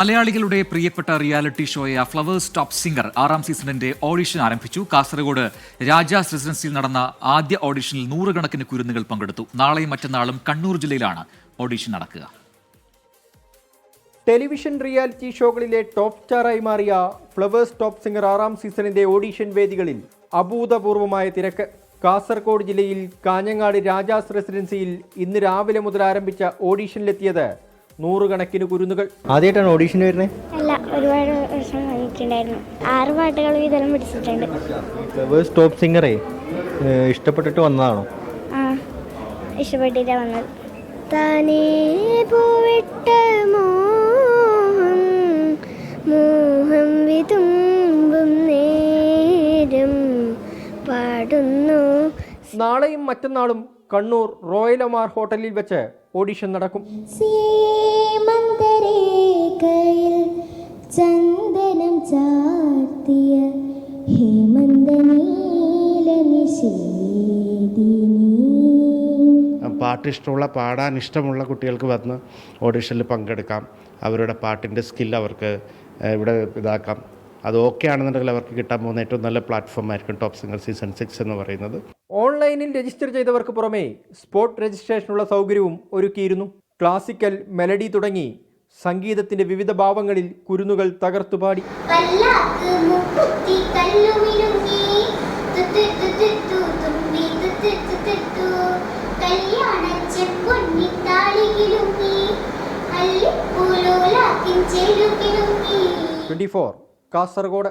മലയാളികളുടെ പ്രിയപ്പെട്ട reality ഷോയായ flowers top singer 6ാം സീസണിന്റെ ഓഡിഷൻ ആരംഭിച്ചു. കാസർഗോഡ് രാജാസ് റെസിഡൻസിയിൽ നടന്ന ആദ്യ ഓഡിഷനിൽ 100 കണക്കിന് കുരുന്നുകൾ പങ്കെടുത്തു. നാളെയും മറ്റന്നാളും കണ്ണൂർ ജില്ലയിലാണ് ഓഡിഷൻ നടക്കുക. ടെലിവിഷൻ റിയാലിറ്റി ഷോകളിലെ ടോപ്പ് സ്റ്റാറായി മാറിയ ഫ്ലവേഴ്സ് ടോപ്പ് സിംഗർ 6ാം സീസണിന്റെ ഓഡിഷൻ വേദികളിൽ അഭൂതപൂർവമായ തിരക്ക്. കാസർഗോഡ് ജില്ലയിൽ കാഞ്ഞങ്ങാട് രാജാസ് റെസിഡൻസിയിൽ ഇന്ന് രാവിലെ മുതൽ ആരംഭിച്ച ഓഡിഷനിലെത്തിയത് 100 കണക്കിന് കുരുന്നുകൾ. ആദ്യമായിട്ടാണ് ഓഡിഷൻ വരുന്നത്? അല്ല, ഒരുപാട് വർഷം വന്നിട്ടുണ്ടായിരുന്നു. 6 പാട്ടുകൾ വീതം പിടിച്ചിട്ടുണ്ട്. ഫ്ലവേഴ്സ് ടോപ്പ് സിംഗറെ ഇഷ്ടപ്പെട്ടിട്ട് വന്നതാണോ? ആ, ഇഷ്ടപ്പെട്ടിട്ടാ വന്നത്. താനേ പോവിട്ട മോഹം മോഹം വിതുമ്പും നേരം പാടുന്നു. നാളെയും മറ്റന്നാളും കണ്ണൂർ റോയൽ ഒമാർ ഹോട്ടലിൽ വെച്ച് ഓഡിഷൻ നടക്കും. ചന്ദനം ചാർത്തിയ പാട്ട് ഇഷ്ടമുള്ള പാടാൻ ഇഷ്ടമുള്ള കുട്ടികൾക്ക് വന്ന് ഓഡിഷനിൽ പങ്കെടുക്കാം. അവരുടെ പാട്ടിൻ്റെ സ്കിൽ അവർക്ക് ഇവിടെ ഇതാക്കാം. അത് ഓക്കെ ആണെന്നുണ്ടെങ്കിൽ അവർക്ക് കിട്ടാൻ പോകുന്ന ഏറ്റവും നല്ല പ്ലാറ്റ്ഫോം ആയിരിക്കും ടോപ്പ് സിംഗർ സീസൺ 6 എന്ന് പറയുന്നത്. ഓൺലൈനിൽ രജിസ്റ്റർ ചെയ്തവർക്ക് പുറമെ സ്പോട്ട് രജിസ്ട്രേഷനുള്ള സൗകര്യവും ഒരുക്കിയിരുന്നു. ക്ലാസിക്കൽ, മെലഡി തുടങ്ങി സംഗീതത്തിന്റെ വിവിധ ഭാവങ്ങളിൽ കുരുന്നുകൾ തകർത്തുപാടി. കാസർഗോഡ്.